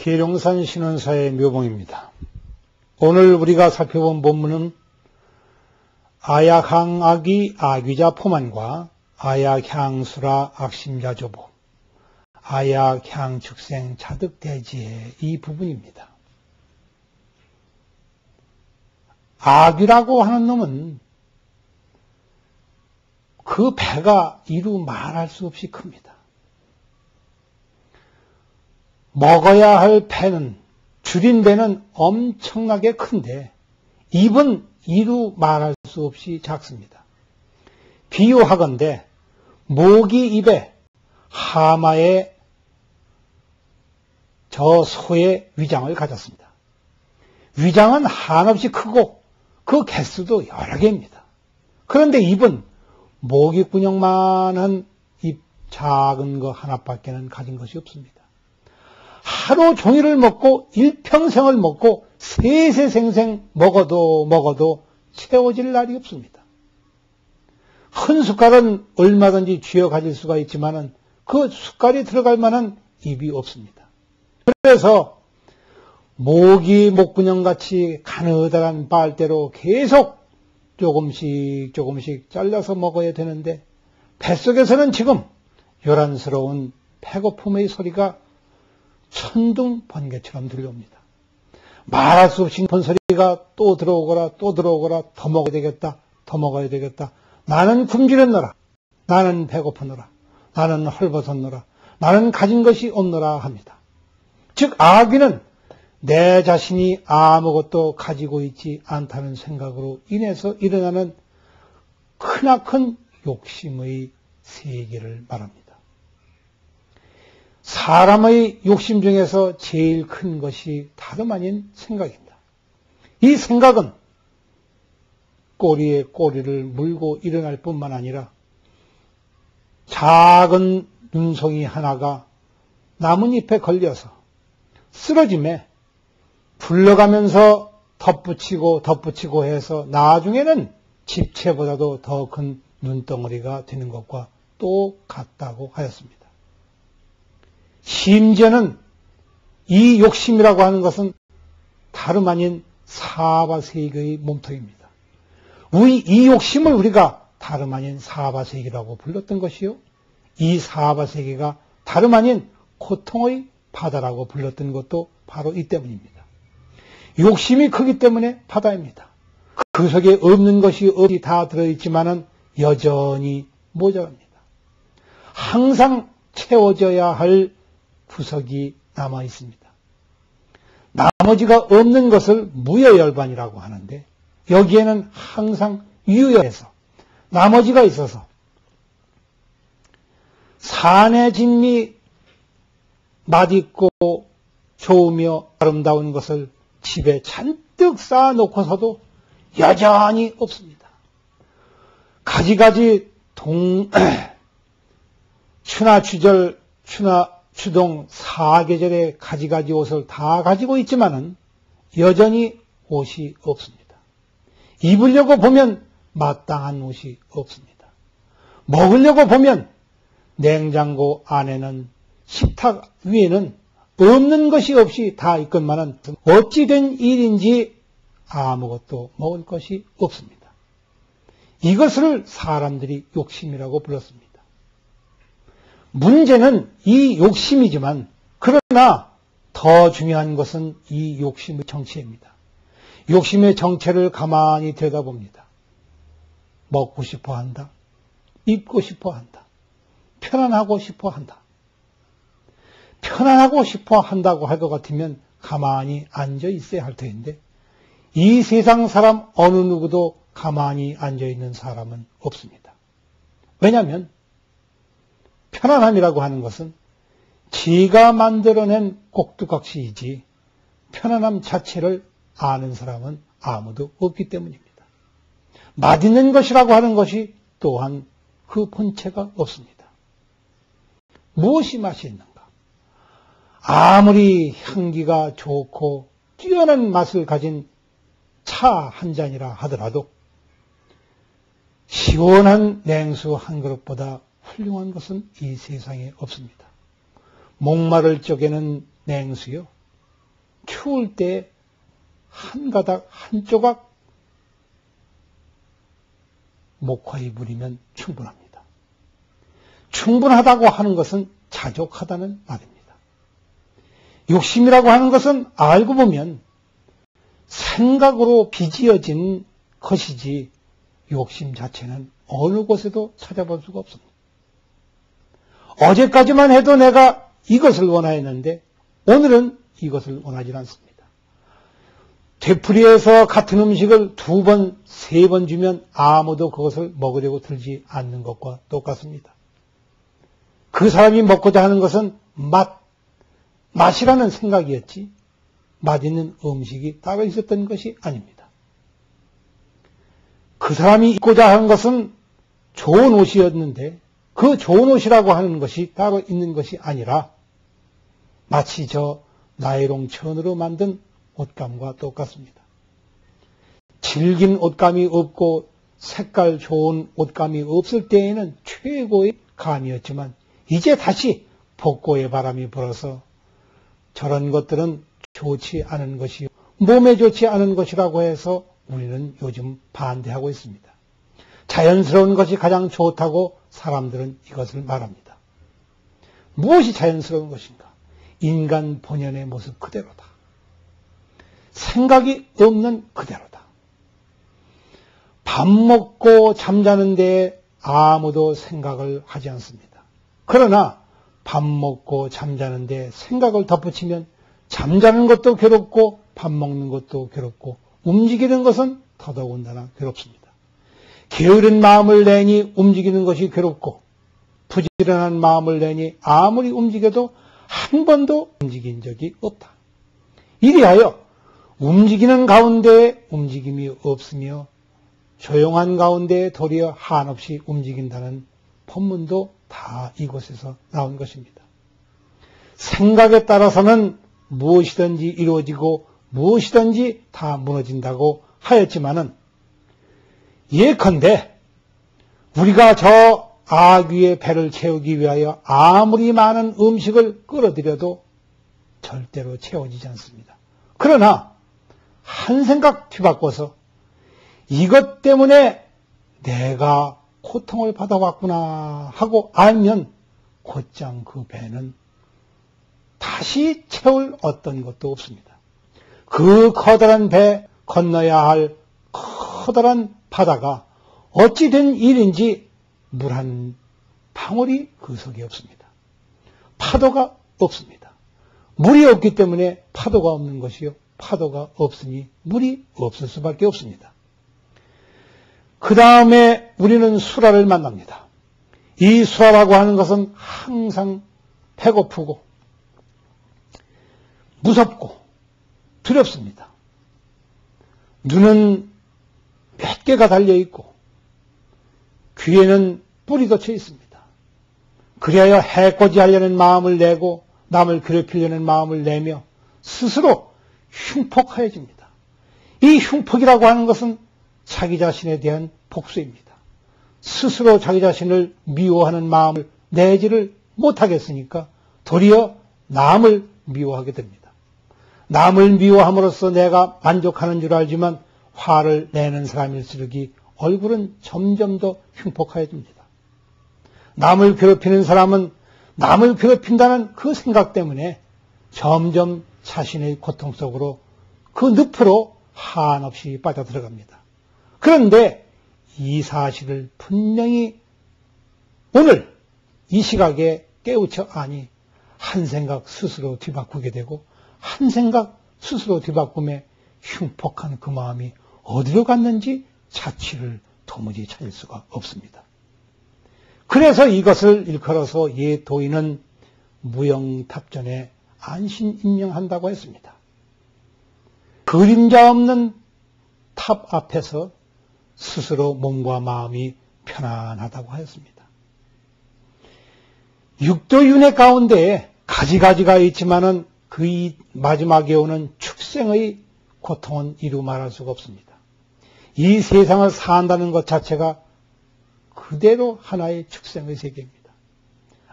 계룡산 신원사의 묘봉입니다. 오늘 우리가 살펴본 본문은 아약항악이 아귀자 포만과 아약향수라 악심자 조보, 아약향축생 차득대지의 이 부분입니다. 아귀라고 하는 놈은 그 배가 이루 말할 수 없이 큽니다. 먹어야 할 배는, 줄인 배는 엄청나게 큰데 입은 이루 말할 수 없이 작습니다. 비유하건대 모기 입에 하마의 저 소의 위장을 가졌습니다. 위장은 한없이 크고 그 개수도 여러 개입니다. 그런데 입은 모기꾼형만한 입 작은 거 하나밖에는 가진 것이 없습니다. 하루 종일을 먹고 일평생을 먹고 세세생생 먹어도 채워질 날이 없습니다. 큰 숟갈은 얼마든지 쥐어 가질 수가 있지만은 그 숟갈이 들어갈 만한 입이 없습니다. 그래서 모기 목근형같이 가느다란 빨대로 계속 조금씩 잘라서 먹어야 되는데 뱃속에서는 지금 요란스러운 배고픔의 소리가 천둥 번개처럼 들려옵니다. 말할 수 없이 깊은 소리가 또 들어오거라 더 먹어야 되겠다. 나는 굶주렸노라. 나는 배고프노라. 나는 헐벗었노라. 나는 가진 것이 없노라 합니다. 즉 아귀는 내 자신이 아무것도 가지고 있지 않다는 생각으로 인해서 일어나는 크나큰 욕심의 세계를 말합니다. 사람의 욕심 중에서 제일 큰 것이 다름 아닌 생각입니다. 이 생각은 꼬리에 꼬리를 물고 일어날 뿐만 아니라 작은 눈송이 하나가 나뭇잎에 걸려서 쓰러짐에 굴러가면서 덧붙이고 해서 나중에는 집채보다도 더 큰 눈덩어리가 되는 것과 똑같다고 하였습니다. 심지어는 이 욕심이라고 하는 것은 다름 아닌 사바세계의 몸통입니다. 이 욕심을 우리가 다름 아닌 사바세계라고 불렀던 것이요. 이 사바세계가 다름 아닌 고통의 바다라고 불렀던 것도 바로 이 때문입니다. 욕심이 크기 때문에 바다입니다. 그 속에 없는 것이 없이 다 들어있지만은 여전히 모자랍니다. 항상 채워져야 할 구석이 남아 있습니다. 나머지가 없는 것을 무여열반이라고 하는데 여기에는 항상 유여해서 나머지가 있어서 산의 진미 맛있고 좋으며 아름다운 것을 집에 잔뜩 쌓아놓고서도 여전히 없습니다. 가지가지 추나추절 추동 사계절의 가지가지 옷을 다 가지고 있지만은 여전히 옷이 없습니다. 입으려고 보면 마땅한 옷이 없습니다. 먹으려고 보면 냉장고 안에는 식탁 위에는 없는 것이 없이 다 있건만은 어찌 된 일인지 아무것도 먹을 것이 없습니다. 이것을 사람들이 욕심이라고 불렀습니다. 문제는 이 욕심이지만 그러나 더 중요한 것은 이 욕심의 정체입니다. 욕심의 정체를 가만히 들여다봅니다. 먹고 싶어 한다. 입고 싶어 한다. 편안하고 싶어 한다. 편안하고 싶어 한다고 할 것 같으면 가만히 앉아 있어야 할 텐데 이 세상 사람 어느 누구도 가만히 앉아 있는 사람은 없습니다. 왜냐하면 편안함이라고 하는 것은 지가 만들어낸 꼭두각시이지 편안함 자체를 아는 사람은 아무도 없기 때문입니다. 맛있는 것이라고 하는 것이 또한 그 본체가 없습니다. 무엇이 맛이 있는가? 아무리 향기가 좋고 뛰어난 맛을 가진 차 한 잔이라 하더라도 시원한 냉수 한 그릇보다 훌륭한 것은 이 세상에 없습니다. 목마를 적에는 냉수요, 추울 때 한 가닥, 한 조각 목화에 부리면 충분합니다. 충분하다고 하는 것은 자족하다는 말입니다. 욕심이라고 하는 것은 알고 보면 생각으로 빚어진 것이지 욕심 자체는 어느 곳에도 찾아볼 수가 없습니다. 어제까지만 해도 내가 이것을 원하였는데 오늘은 이것을 원하지 않습니다. 되풀이해서 같은 음식을 2번, 3번 주면 아무도 그것을 먹으려고 들지 않는 것과 똑같습니다. 그 사람이 먹고자 하는 것은 맛이라는 생각이었지 맛있는 음식이 따로 있었던 것이 아닙니다. 그 사람이 입고자 하는 것은 좋은 옷이었는데 그 좋은 옷이라고 하는 것이 따로 있는 것이 아니라 마치 저 나이롱 천으로 만든 옷감과 똑같습니다. 질긴 옷감이 없고 색깔 좋은 옷감이 없을 때에는 최고의 감이었지만 이제 다시 복고의 바람이 불어서 저런 것들은 좋지 않은 것이 몸에 좋지 않은 것이라고 해서 우리는 요즘 반대하고 있습니다. 자연스러운 것이 가장 좋다고 사람들은 이것을 말합니다. 무엇이 자연스러운 것인가? 인간 본연의 모습 그대로다. 생각이 없는 그대로다. 밥 먹고 잠자는데 아무도 생각을 하지 않습니다. 그러나 밥 먹고 잠자는데 생각을 덧붙이면 잠자는 것도 괴롭고 밥 먹는 것도 괴롭고 움직이는 것은 더더군다나 괴롭습니다. 게으른 마음을 내니 움직이는 것이 괴롭고 부지런한 마음을 내니 아무리 움직여도 한 번도 움직인 적이 없다. 이리하여 움직이는 가운데 움직임이 없으며 조용한 가운데 도리어 한없이 움직인다는 법문도 다 이곳에서 나온 것입니다. 생각에 따라서는 무엇이든지 이루어지고 무엇이든지 다 무너진다고 하였지만은 예컨대 우리가 저 아귀의 배를 채우기 위하여 아무리 많은 음식을 끌어들여도 절대로 채워지지 않습니다. 그러나 한 생각 뒤바꿔서 이것 때문에 내가 고통을 받아왔구나 하고 알면 곧장 그 배는 다시 채울 어떤 것도 없습니다. 그 커다란 배 건너야 할 커다란 바다가 어찌 된 일인지 물 한 방울이 그 속에 없습니다. 파도가 없습니다. 물이 없기 때문에 파도가 없는 것이요. 파도가 없으니 물이 없을 수밖에 없습니다. 그 다음에 우리는 수라를 만납니다. 이 수라라고 하는 것은 항상 배고프고 무섭고 두렵습니다. 눈은 몇 개가 달려있고 귀에는 뿔이 돋쳐 있습니다. 그리하여 해코지하려는 마음을 내고 남을 괴롭히려는 마음을 내며 스스로 흉폭하여집니다. 이 흉폭이라고 하는 것은 자기 자신에 대한 복수입니다. 스스로 자기 자신을 미워하는 마음을 내지를 못하겠으니까 도리어 남을 미워하게 됩니다. 남을 미워함으로써 내가 만족하는 줄 알지만 화를 내는 사람일수록이 얼굴은 점점 더 흉폭해집니다. 남을 괴롭히는 사람은 남을 괴롭힌다는 그 생각 때문에 점점 자신의 고통 속으로 그 늪으로 한없이 빠져들어갑니다. 그런데 이 사실을 분명히 오늘 이 시각에 깨우쳐 아니 한 생각 스스로 뒤바꾸게 되고 한 생각 스스로 뒤바꿈에 흉폭한 그 마음이 어디로 갔는지 자취를 도무지 찾을 수가 없습니다. 그래서 이것을 일컬어서 옛 도인은 무영탑전에 안신임명한다고 했습니다. 그림자 없는 탑 앞에서 스스로 몸과 마음이 편안하다고 하였습니다. 육도윤회 가운데 가지가지가 있지만은 그 마지막에 오는 축생의 고통은 이루 말할 수가 없습니다. 이 세상을 산다는 것 자체가 그대로 하나의 축생의 세계입니다.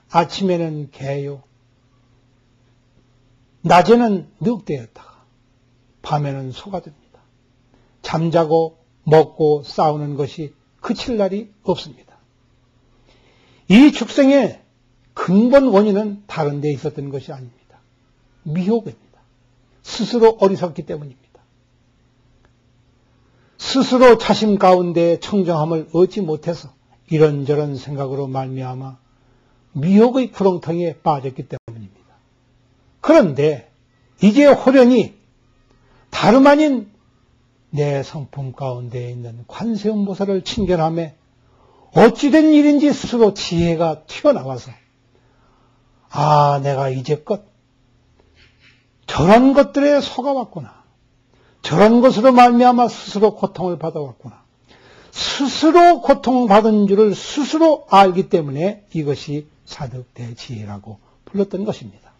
아침에는 개요, 낮에는 늑대였다가 밤에는 소가 됩니다. 잠자고 먹고 싸우는 것이 그칠 날이 없습니다. 이 축생의 근본 원인은 다른 데 있었던 것이 아닙니다. 미혹입니다. 스스로 어리석기 때문입니다. 스스로 자신 가운데 청정함을 얻지 못해서 이런저런 생각으로 말미암아 미혹의 구렁텅이에 빠졌기 때문입니다. 그런데 이제 호련히 다름 아닌 내 성품 가운데 있는 관세음보살을 친견하며 어찌된 일인지 스스로 지혜가 튀어나와서 내가 이제껏 저런 것들에 속아왔구나. 저런 것으로 말미암아 스스로 고통을 받아왔구나. 스스로 고통받은 줄을 스스로 알기 때문에 이것이 사득대지혜라고 불렀던 것입니다.